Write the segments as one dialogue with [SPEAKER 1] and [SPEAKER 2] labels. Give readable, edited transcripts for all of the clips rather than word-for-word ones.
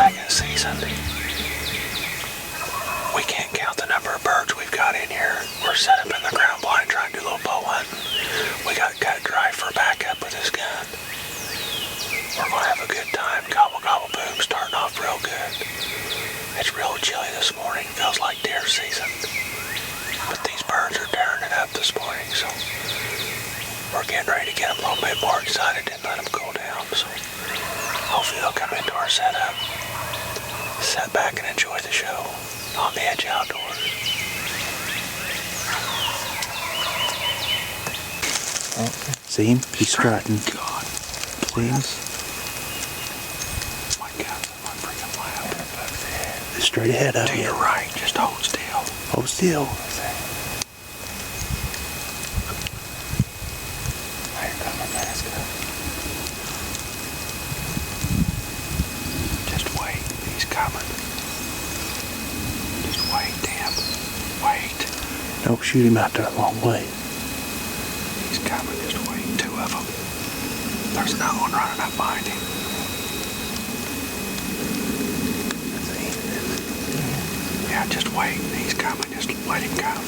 [SPEAKER 1] second season. We can't count the number of birds we've got in here. We're set up in the ground blind trying to do a little bow hunting. We got cut dry for backup with this gun. We're going to have a good time. Gobble, gobble, boom, starting off real good. It's real chilly this morning. Feels like deer season. But these birds are tearing it up this morning, so we're getting ready to get them a little bit more excited and let them cool down. So hopefully they'll come into our setup, sit back and enjoy the show on the Edge Outdoors.
[SPEAKER 2] See him? He's strutting.
[SPEAKER 1] God.
[SPEAKER 2] See him?
[SPEAKER 1] My God, my freaking lap.
[SPEAKER 2] Straight ahead of
[SPEAKER 1] To
[SPEAKER 2] you.
[SPEAKER 1] your right, just hold still.
[SPEAKER 2] Hold still.
[SPEAKER 1] Here comes my mask up. Just wait, he's coming. Just wait, Tim. Wait.
[SPEAKER 2] Don't shoot him out there a long way.
[SPEAKER 1] He's coming, just wait. Two of them. There's another one running up behind him. Yeah, just wait. He's coming. Just let him come.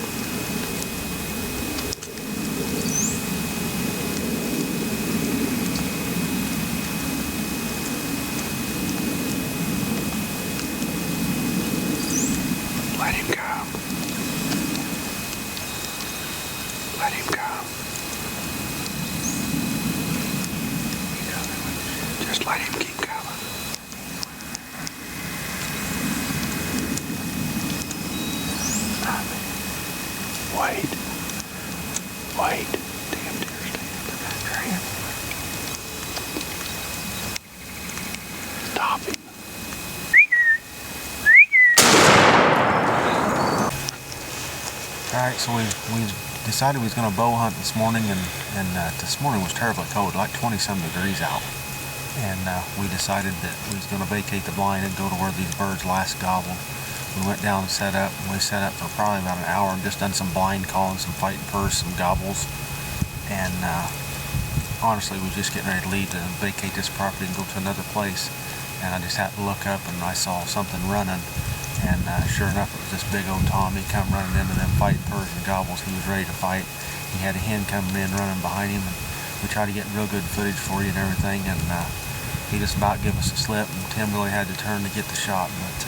[SPEAKER 1] Let him come. Let him come. Just let him keep coming.
[SPEAKER 2] Wait. Wait.
[SPEAKER 1] Damn deer stand.
[SPEAKER 2] Stop him.
[SPEAKER 3] Alright, so we decided we was going to bow hunt this morning, and this morning was terribly cold, like 20-some degrees out. And we decided that we was going to vacate the blind and go to where these birds last gobbled. We went down and set up, and we set up for probably about an hour and just done some blind calling, some fighting purrs, some gobbles. And honestly, we were just getting ready to leave to vacate this property and go to another place. And I just happened to look up and I saw something running. And sure enough, it was this big old Tom. He come running into them fighting purrs and gobbles. He was ready to fight. He had a hen coming in running behind him, and we tried to get real good footage for you and everything. And he just about gave us a slip, and Tim really had to turn to get the shot. But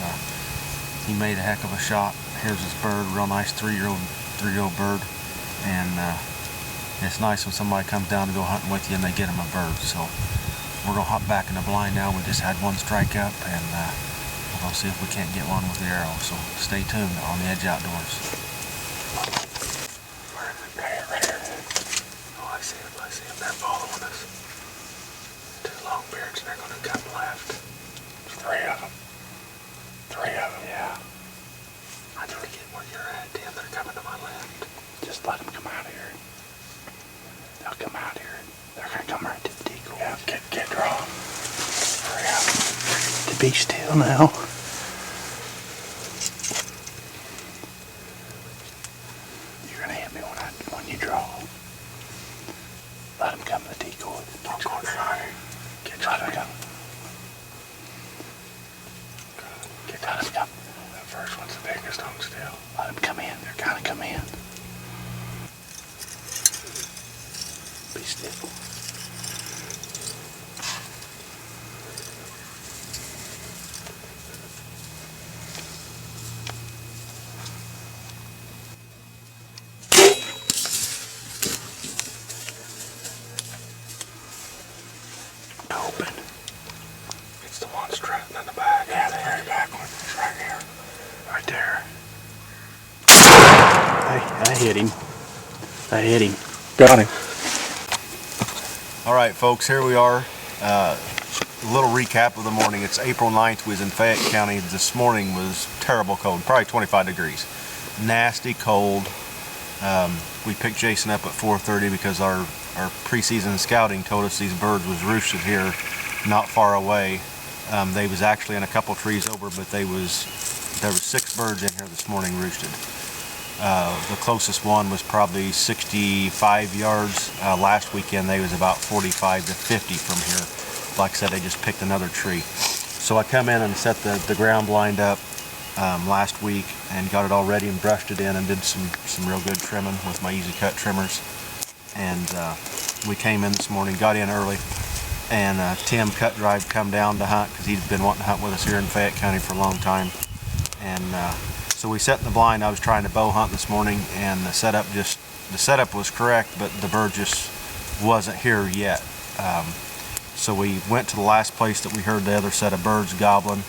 [SPEAKER 3] he made a heck of a shot. Here's this bird, real nice three-year-old bird. And it's nice when somebody comes down to go hunting with you and they get him a bird. So we're gonna hop back in the blind now. We just had one strike up, and we're going to see if we can't get one with the arrow. So stay tuned on the Edge Outdoors.
[SPEAKER 1] Right here. Oh, I see them. They're following us. Two long beards, and they're going to come left. Three of them. Yeah. I need to get where you're at, Tim. They're coming to my left.
[SPEAKER 2] Just let them come out here. They'll come out here. They're going to come right to the decoy.
[SPEAKER 1] Yeah, get drawn. Hurry up.
[SPEAKER 2] To be still now. You're going to hit me when you draw. Let them come to the decoy.
[SPEAKER 1] Don't go try.
[SPEAKER 2] Let them come. Let them come.
[SPEAKER 1] That first one's the biggest on still.
[SPEAKER 2] Let them come in. They're going to come in. Be still.
[SPEAKER 1] Open. It's the one strutting in the back. Yeah, the very back one. It's right here. Right there.
[SPEAKER 2] I hit him.
[SPEAKER 1] Got him.
[SPEAKER 3] Alright folks, here we are. A little recap of the morning. It's April 9th. We was in Fayette County. This morning was terrible cold, probably 25 degrees. Nasty cold. We picked Jason up at 4:30 because our preseason scouting told us these birds was roosted here not far away. They was actually in a couple trees over, but there was 6 birds in here this morning roosted. The closest one was probably 65 yards. Last weekend they was about 45 to 50 from here. Like I said, they just picked another tree. So I come in and set the ground blind up last week and got it all ready and brushed it in and did some real good trimming with my Easy Cut trimmers. And we came in this morning, got in early, and Tim Cut Drive come down to hunt because he's been wanting to hunt with us here in Fayette County for a long time. And so we set in the blind. I was trying to bow hunt this morning, and the setup was correct, but the bird just wasn't here yet. So we went to the last place that we heard the other set of birds gobbling.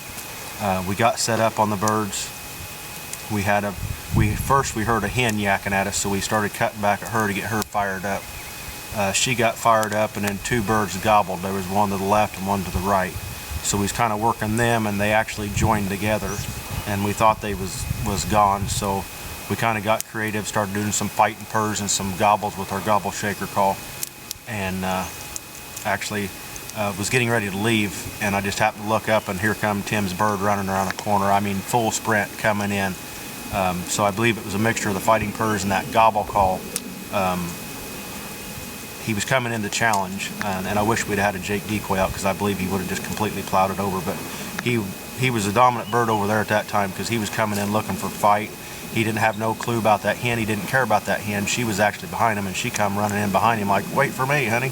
[SPEAKER 3] We got set up on the birds. We heard a hen yakking at us, so we started cutting back at her to get her fired up. She got fired up, and then two birds gobbled. There was one to the left and one to the right. So we was kind of working them, and they actually joined together, and we thought they was gone. So we kind of got creative, started doing some fighting purrs and some gobbles with our gobble shaker call, and actually was getting ready to leave, and I just happened to look up, and here come Tim's bird running around a corner. I mean, full sprint coming in. So I believe it was a mixture of the fighting purrs and that gobble call. He was coming in to challenge, and I wish we'd had a Jake decoy out because I believe he would have just completely plowed it over. But he was a dominant bird over there at that time because he was coming in looking for fight. He didn't have no clue about that hen. He didn't care about that hen. She was actually behind him, and she come running in behind him like, "Wait for me, honey."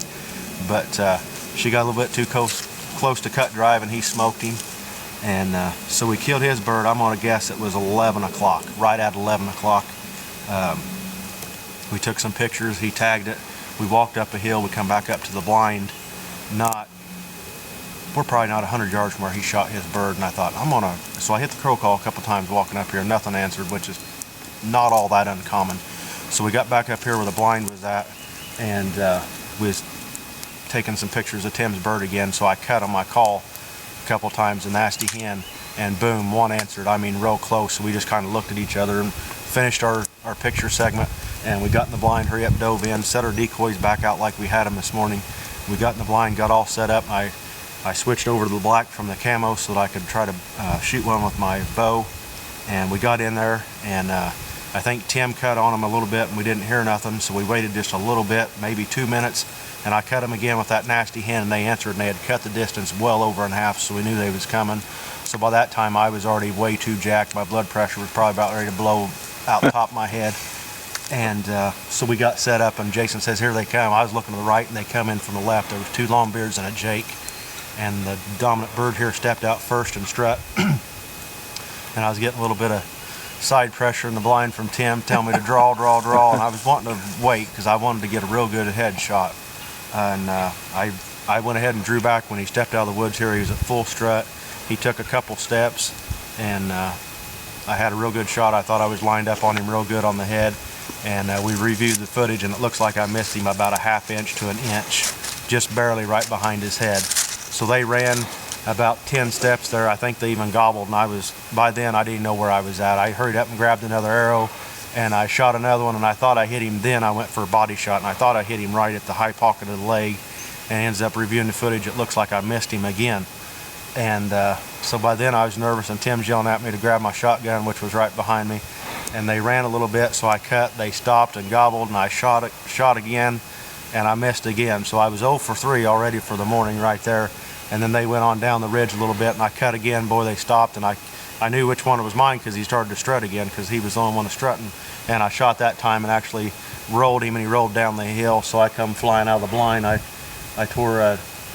[SPEAKER 3] But she got a little bit too close to Cut Drive, and he smoked him. And so we killed his bird. I'm going to guess it was 11 o'clock, right at 11 o'clock. We took some pictures. He tagged it. We walked up a hill. We come back up to the blind. We're probably not 100 yards from where he shot his bird, and I thought, so I hit the crow call a couple times walking up here. Nothing answered, which is not all that uncommon. So we got back up here where the blind was at, and we was taking some pictures of Tim's bird again. So I cut on my call a couple times, a nasty hen, and boom, one answered. I mean, real close. So we just kind of looked at each other and finished our picture segment, and we got in the blind, hurry up, dove in, set our decoys back out like we had them this morning. We got in the blind, got all set up. I switched over to the black from the camo so that I could try to shoot one with my bow, and we got in there, and I think Tim cut on him a little bit, and we didn't hear nothing, so we waited just a little bit, maybe 2 minutes, and I cut him again with that nasty hen, and they answered, and they had cut the distance well over in half, so we knew they was coming. So by that time I was already way too jacked. My blood pressure was probably about ready to blow out the top of my head. And so we got set up, and Jason says, "Here they come." I was looking to the right, and they come in from the left. There was two longbeards and a Jake, and the dominant bird here stepped out first and strut. And I was getting a little bit of side pressure in the blind from Tim telling me to draw, and I was wanting to wait because I wanted to get a real good head shot. And I went ahead and drew back when he stepped out of the woods here. He was at full strut. He took a couple steps, and I had a real good shot. I thought I was lined up on him real good on the head, and we reviewed the footage, and it looks like I missed him about a ½ inch to an inch, just barely right behind his head. So they ran about 10 steps there. I think they even gobbled, and by then I didn't know where I was at. I hurried up and grabbed another arrow, and I shot another one, and I thought I hit him. Then I went for a body shot, and I thought I hit him right at the high pocket of the leg, and ends up reviewing the footage. It looks like I missed him again. And so by then I was nervous, and Tim's yelling at me to grab my shotgun, which was right behind me. And they ran a little bit, so I cut. They stopped and gobbled, and I shot again, and I missed again. So I was 0 for 3 already for the morning right there. And then they went on down the ridge a little bit, and I cut again. Boy, they stopped, and I knew which one was mine because he started to strut again because he was the only one strutting. And I shot that time and actually rolled him, and he rolled down the hill. So I come flying out of the blind. I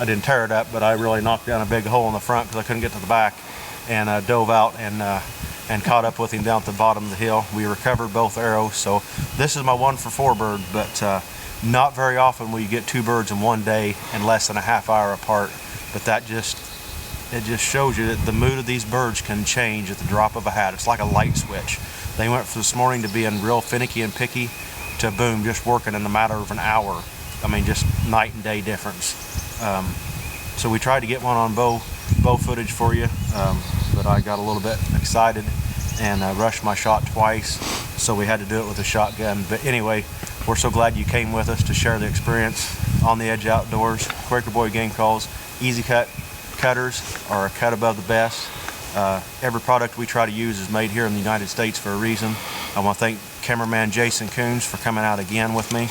[SPEAKER 3] didn't tear it up, but I really knocked down a big hole in the front because I couldn't get to the back, and dove out and caught up with him down at the bottom of the hill. We recovered both arrows. So this is my 1 for 4 bird, but not very often will you get 2 birds in one day in less than a ½ hour apart. But it just shows you that the mood of these birds can change at the drop of a hat. It's like a light switch. They went from this morning to being real finicky and picky to boom, just working in a matter of an hour. I mean, just night and day difference. So we tried to get one on bow footage for you, but I got a little bit excited and rushed my shot twice, so we had to do it with a shotgun. But anyway, we're so glad you came with us to share the experience on the Edge Outdoors. Quaker Boy Game Calls, Easy Cut cutters are a cut above the best. Every product we try to use is made here in the United States for a reason. I want to thank cameraman Jason Coons for coming out again with me.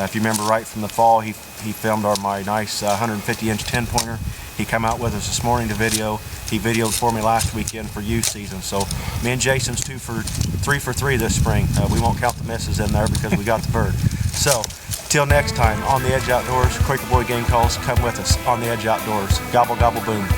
[SPEAKER 3] If you remember right from the fall, he filmed my nice 150-inch 10-pointer. He come out with us this morning to video. He videoed for me last weekend for youth season. So me and Jason's 3 for 3 this spring. We won't count the misses in there because we got the bird. So till next time, on the Edge Outdoors, Quaker Boy Game Calls, come with us on the Edge Outdoors. Gobble, gobble, boom.